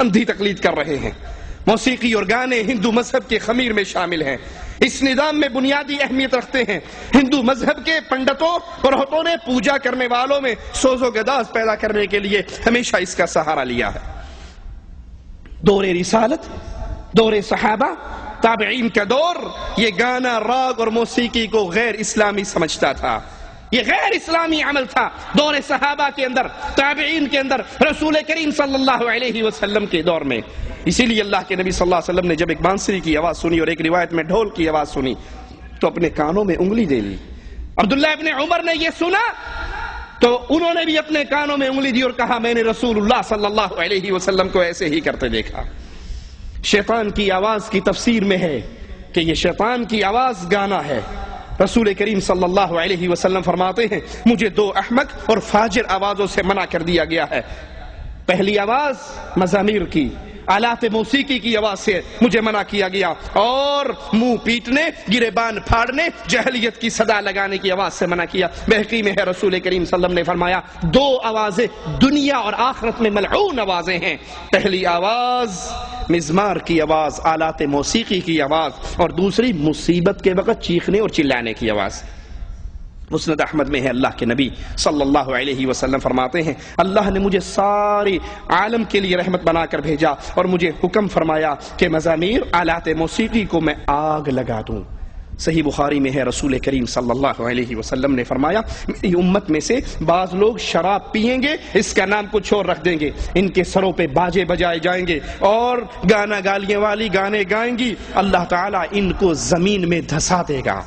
اندھی تقلید کر رہے ہیں۔ موسیقی اور گانے ہندو مذہب کے خمیر میں شامل ہیں، اس نظام میں بنیادی اہمیت رکھتے ہیں۔ ہندو مذہب کے پنڈتوں پروہتوں نے پوجا کرنے والوں میں سوز و گداز پیدا کرنے کے لیے ہمیشہ اس کا سہارا لیا ہے۔ دور رسالت، دور صحابہ، تابعین کا دور، یہ گانا، راگ اور موسیقی کو غیر اسلامی سمجھتا تھا، یہ غیر اسلامی عمل تھا۔ دور صحابہ کے اندر، تابعین کے اندر، رسول کریم صلی اللہ علیہ وسلم کے دور میں، اسی لیے اللہ کے نبی صلی اللہ علیہ وسلم نے جب ایک بانسری کی آواز سنی اور ایک روایت میں ڈھول کی آواز سنی تو اپنے کانوں میں انگلی دے لی۔ عبداللہ ابن عمر نے یہ سنا تو انہوں نے بھی اپنے کانوں میں انگلی دی اور کہا میں نے رسول اللہ صلی اللہ علیہ وسلم کو ایسے ہی کرتے دیکھا۔ شیطان کی آواز کی تفسیر میں ہے کہ یہ شیطان کی آواز گانا ہے۔ رسول کریم صلی اللہ علیہ وسلم فرماتے ہیں مجھے دو احمق اور فاجر آوازوں سے منع کر دیا گیا ہے۔ پہلی آواز مزامیر کی، آلات موسیقی کی آواز سے مجھے منع کیا گیا، اور منہ پیٹنے، گریبان پھاڑنے، جہلیت کی صدا لگانے کی آواز سے منع کیا۔ بحقی میں ہے رسول کریم صلی اللہ علیہ وسلم نے فرمایا دو آوازیں دنیا اور آخرت میں ملعون آوازیں ہیں، پہلی آواز مزمار کی آواز، آلات موسیقی کی آواز، اور دوسری مصیبت کے وقت چیخنے اور چلانے کی آواز۔ مسند احمد میں ہے اللہ کے نبی صلی اللہ علیہ وسلم فرماتے ہیں اللہ نے مجھے سارے عالم کے لیے رحمت بنا کر بھیجا اور مجھے حکم فرمایا کہ مزامیر، آلات موسیقی کو میں آگ لگا دوں۔ صحیح بخاری میں ہے رسول کریم صلی اللہ علیہ وسلم نے فرمایا میری امت میں سے بعض لوگ شراب پئیں گے، اس کا نام کچھ اور رکھ دیں گے، ان کے سروں پہ باجے بجائے جائیں گے اور گانا گالیاں والی گانے گائیں گی، اللہ تعالیٰ ان کو زمین میں دھسا دے گا۔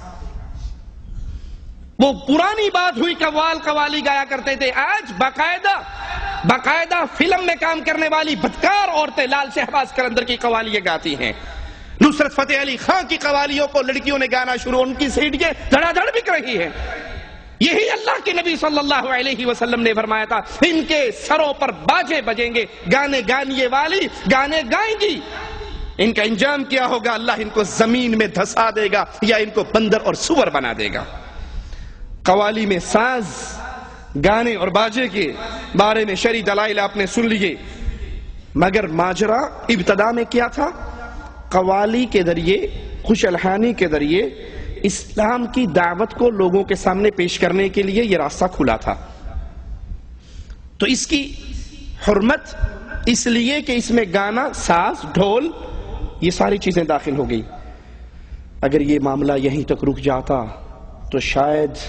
وہ پرانی بات ہوئی قوالی گایا کرتے تھے، آج باقاعدہ فلم میں کام کرنے والی بدکار عورتیں لال شہباز قلندر کی قوالیاں گاتی ہیں، نصرت فتح علی خان کی قوالیوں کو لڑکیوں نے گانا شروع، ان کی سیڑھیاں دھڑا دھڑ بک رہی ہیں۔ یہی اللہ کے نبی صلی اللہ علیہ وسلم نے فرمایا تھا ان کے سروں پر باجے بجیں گے، گانے گانے والی گانے گائیں گی، ان کا انجام کیا ہوگا؟ اللہ ان کو زمین میں دھسا دے گا یا ان کو بندر اور سور بنا دے گا۔ قوالی میں ساز، گانے اور باجے کے بارے میں شرعی دلائل آپ نے سن لیے، مگر ماجرا ابتدا میں کیا تھا؟ قوالی کے ذریعے، خوش الحانی کے ذریعے اسلام کی دعوت کو لوگوں کے سامنے پیش کرنے کے لیے یہ راستہ کھلا تھا۔ تو اس کی حرمت اس لیے کہ اس میں گانا، ساز، ڈھول، یہ ساری چیزیں داخل ہو گئی۔ اگر یہ معاملہ یہیں تک رک جاتا تو شاید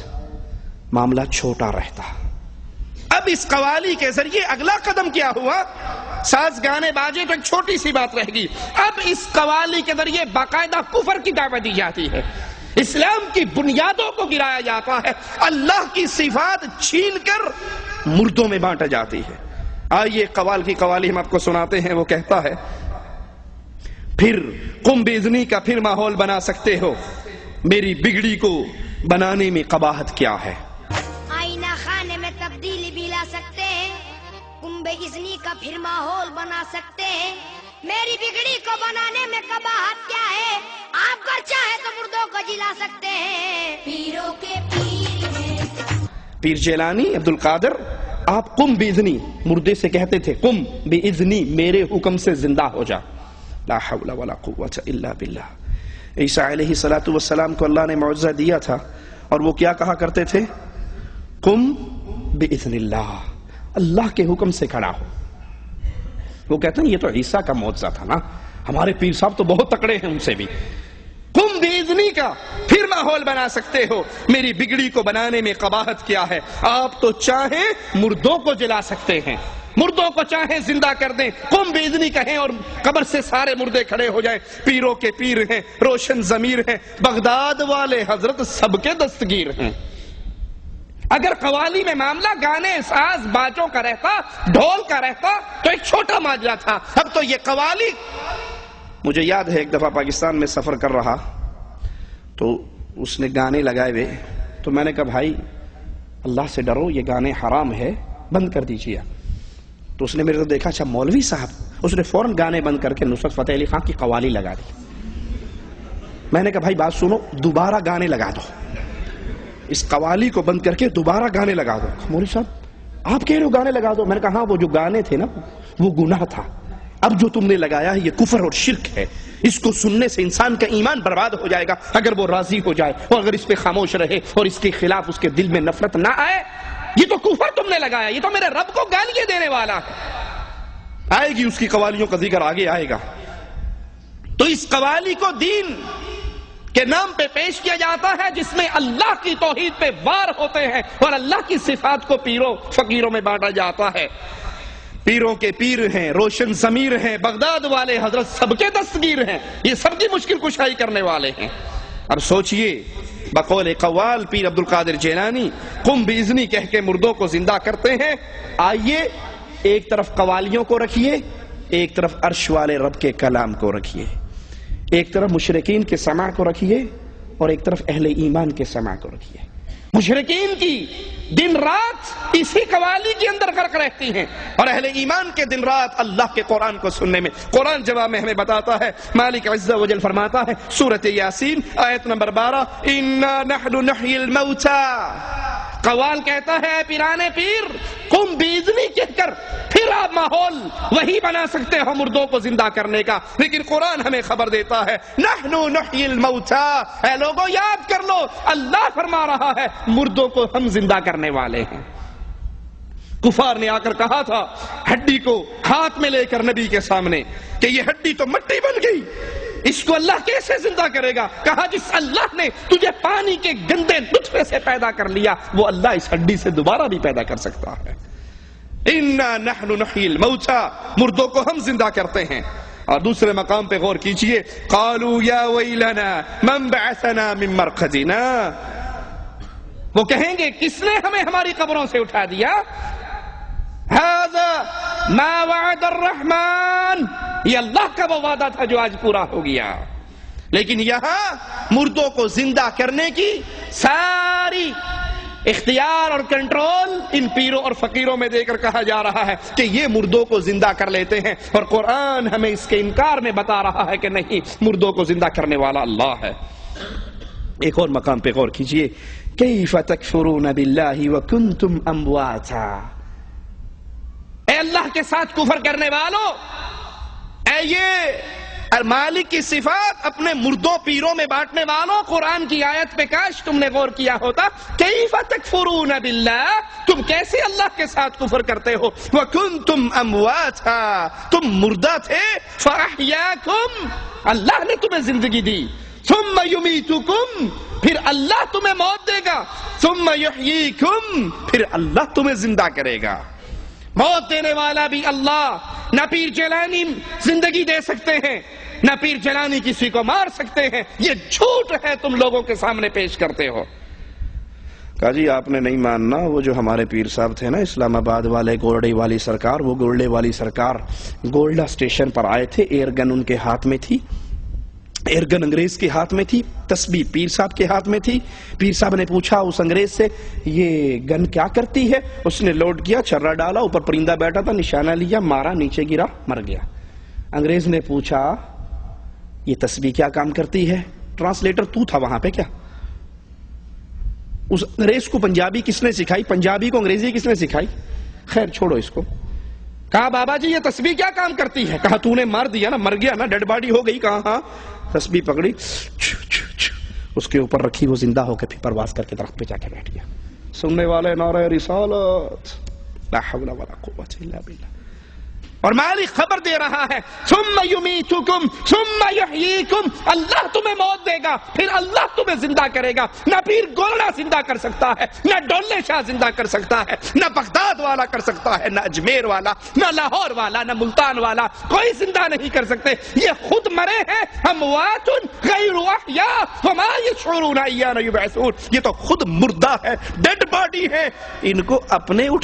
معاملہ چھوٹا رہتا۔ اب اس قوالی کے ذریعے اگلا قدم کیا ہوا؟ ساز، گانے، باجے تو ایک چھوٹی سی بات رہ گئی، اب اس قوالی کے ذریعے باقاعدہ کفر کی دعوت دی جاتی ہے، اسلام کی بنیادوں کو گرایا جاتا ہے، اللہ کی صفات چھین کر مردوں میں بانٹا جاتی ہے۔ آئیے قوال کی قوالی ہم آپ کو سناتے ہیں۔ وہ کہتا ہے پھر قم باذنی کا پھر ماحول بنا سکتے ہو، میری بگڑی کو بنانے میں قباحت کیا ہے؟ آئینہ خانے میں تبدیلی بھی لا سکتے ہیں، قم باذنی کا پھر ماحول بنا سکتے ہیں، میری بگڑی کو بنانے میں قباحت کیا ہے؟ آپ اگر چاہے تو مردوں کو جلا سکتے ہیں، پیروں کے پیر ہیں۔ پیر جیلانی، عبد القادر، آپ قم باذنی مردے سے کہتے تھے قم باذنی، میرے حکم سے زندہ ہو جا، لا حول ولا قوت الا باللہ۔ عیسیٰ علیہ السلام کو اللہ نے معجزہ دیا تھا اور وہ کیا کہا کرتے تھے؟ قم باذن اللہ، اللہ کے حکم سے کھڑا ہو۔ وہ کہتے ہیں یہ تو عیسیٰ کا معجزہ تھا نا، ہمارے پیر صاحب تو بہت تکڑے ہیں، ان سے بھی۔ قم باذنی کا پھر ماحول بنا سکتے ہو، میری بگڑی کو بنانے میں قباحت کیا ہے؟ آپ تو چاہیں مردوں کو جلا سکتے ہیں، مردوں کو چاہیں زندہ کر دیں، قم باذنی کہیں اور قبر سے سارے مردے کھڑے ہو جائیں۔ پیروں کے پیر ہیں، روشن ضمیر ہیں، بغداد والے حضرت سب کے دستگیر ہیں۔ اگر قوالی میں معاملہ گانے، ساز، باجوں کا رہتا، ڈھول کا رہتا تو ایک چھوٹا ماجرا تھا، اب تو یہ قوالی۔ مجھے یاد ہے ایک دفعہ پاکستان میں سفر کر رہا تو اس نے گانے لگائے ہوئے، تو میں نے کہا بھائی اللہ سے ڈرو، یہ گانے حرام ہے، بند کر دیجیے۔ تو اس نے میرے کو دیکھا، اچھا مولوی صاحب، اس نے فوراً گانے بند کر کے نصرت فتح علی خان کی قوالی لگا دی۔ میں نے کہا بھائی بات سنو، دوبارہ گانے لگا دو، اس قوالی کو بند کر کے دوبارہ گانے لگا دو۔ مولوی صاحب آپ کہہ رہے ہو گانے لگا دو؟ میں نے کہا ہاں، وہ جو گانے تھے نا وہ گناہ تھا، اب جو تم نے لگایا ہے یہ کفر اور شرک ہے، اس کو سننے سے انسان کا ایمان برباد ہو جائے گا اگر وہ راضی ہو جائے اور اگر اس پہ خاموش رہے اور اس کے خلاف اس کے دل میں نفرت نہ آئے۔ یہ تو کفر تم نے لگایا، یہ تو میرے رب کو گالیاں دینے والا ہے۔ آئے گی اس کی قوالیوں کا ذکر آگے آئے گا۔ تو اس قوالی کو دین کے نام پہ پیش کیا جاتا ہے جس میں اللہ کی توحید پہ وار ہوتے ہیں اور اللہ کی صفات کو پیروں فقیروں میں بانٹا جاتا ہے۔ پیروں کے پیر ہیں، روشن ضمیر ہیں، بغداد والے حضرت سب کے دستگیر ہیں، یہ سب کی مشکل کشائی کرنے والے ہیں۔ اب سوچئے، بقول قوال پیر عبد القادر جیلانی قم باذنی کہہ کے مردوں کو زندہ کرتے ہیں۔ آئیے ایک طرف قوالیوں کو رکھیے، ایک طرف عرش والے رب کے کلام کو رکھیے، ایک طرف مشرکین کے سماع کو رکھیے اور ایک طرف اہل ایمان کے سماع کو رکھیے۔ مشرکین کی دن رات اسی قوالی کے اندر غرق رہتی ہیں اور اہل ایمان کے دن رات اللہ کے قرآن کو سننے میں۔ قرآن جواب میں ہمیں بتاتا ہے، مالک عز و جل فرماتا ہے سورۃ یاسین آیت نمبر 12، انا نحن نحیی الموتى۔ قوال کہتا ہے پیرانے پیر قم باذنی کہہ کر پھر آپ ماحول وہی بنا سکتے ہو مردوں کو زندہ کرنے کا، لیکن قرآن ہمیں خبر دیتا ہے نحن نحیی الموتى۔ اے لوگوں یاد کر لو، اللہ فرما رہا ہے مردوں کو ہم زندہ کرنے والے ہیں۔ کفار نے آ کر کہا تھا ہڈی کو ہاتھ میں لے کر نبی کے سامنے کہ یہ ہڈی تو مٹی بن گئی، اس کو اللہ کیسے زندہ کرے گا؟ کہا جس اللہ نے تجھے پانی کے گندے نطفے سے پیدا کر لیا وہ اللہ اس ہڈی سے دوبارہ بھی پیدا کر سکتا ہے۔ انا نحن نحیی الموتى، مردوں کو ہم زندہ کرتے ہیں۔ اور دوسرے مقام پہ غور کیجئے، قالوا یا ویلنا من بعثنا من مرقدنا، وہ کہیں گے کس نے ہمیں ہماری قبروں سے اٹھا دیا؟ هذا ما وعد الرحمن، یہ اللہ کا وہ وعدہ تھا جو آج پورا ہو گیا۔ لیکن یہاں مردوں کو زندہ کرنے کی ساری اختیار اور کنٹرول ان پیروں اور فقیروں میں دے کر کہا جا رہا ہے کہ یہ مردوں کو زندہ کر لیتے ہیں، اور قرآن ہمیں اس کے انکار میں بتا رہا ہے کہ نہیں، مردوں کو زندہ کرنے والا اللہ ہے۔ ایک اور مقام پہ غور کیجئے، کیف تکفرون باللہ وکنتم امواتا، اے اللہ کے ساتھ کفر کرنے والوں، اے یہ مالک کی صفات اپنے مردوں پیروں میں بانٹنے والوں، قرآن کی آیت پہ کاش تم نے غور کیا ہوتا، کیف تکفرون باللہ، تم کیسے اللہ کے ساتھ کفر کرتے ہو، وکنتم امواتا، تم مردہ تھے، فاحیاکم، اللہ نے تمہیں زندگی دی، ثم یمیتکم، پھر اللہ تمہیں موت دے گا، ثم یحییکم، پھر اللہ تمہیں زندہ کرے گا۔ موت دینے والا بھی اللہ، نہ پیر جیلانی زندگی دے سکتے ہیں، نہ پیر جیلانی کسی کو مار سکتے ہیں، یہ جھوٹ ہے تم لوگوں کے سامنے پیش کرتے ہو۔ کہا جی آپ نے نہیں ماننا، وہ جو ہمارے پیر صاحب تھے نا اسلام آباد والے، گولڈے والی سرکار، وہ گولڈے والی سرکار گولڈا اسٹیشن پر آئے تھے، ایئر گن ان کے ہاتھ میں تھی، ایئر گن انگریز کے ہاتھ میں تھی، تسبیح پیر صاحب کے ہاتھ میں تھی۔ پیر صاحب نے پوچھا اس انگریز سے یہ گن کیا کرتی ہے؟ اس نے لوڈ کیا، چھرا ڈالا، اوپر پرندہ بیٹھا تھا، نشانہ لیا، مارا، نیچے گرا، مر گیا۔ انگریز نے پوچھا یہ تسبیح کیا کام کرتی ہے؟ ٹرانسلیٹر تو تھا وہاں پہ کیا؟ اس انگریز کو پنجابی کس نے سکھائی؟ پنجابی کو انگریزی کس نے سکھائی؟ خیر چھوڑو اس کو۔ کہا بابا جی یہ تسبیح کیا کام کرتی ہے؟ کہا تو نے مار دیا نا، مر گیا نا، ڈیڈ باڈی ہو گئی۔ کہا ہاں۔ تسبیح پکڑی، اس کے اوپر رکھی، وہ زندہ ہو کے پھر پرواز کر کے درخت پہ جا کے بیٹھ گیا۔ سننے والے نعرہ رسالت، لا حول ولا قوت الا باللہ۔ اور مالک خبر دے رہا ہے ثم یمیتکم ثم یحییکم، اللہ تمہیں موت دے گا پھر اللہ تمہیں زندہ کرے گا۔ نہ پیر گولڑا زندہ کر سکتا ہے، نہ ڈولے شاہ زندہ کر سکتا ہے، نہ بغداد والا کر سکتا ہے، نہ اجمیر والا، نہ لاہور والا، نہ ملتان والا، کوئی زندہ نہیں کر سکتے۔ یہ خود مرے ہیں، اموات غیر احیاء وما یشعرون ایان یبعثون، یہ تو خود مردہ ہے، ڈیڈ باڈی ہے، ان کو اپنے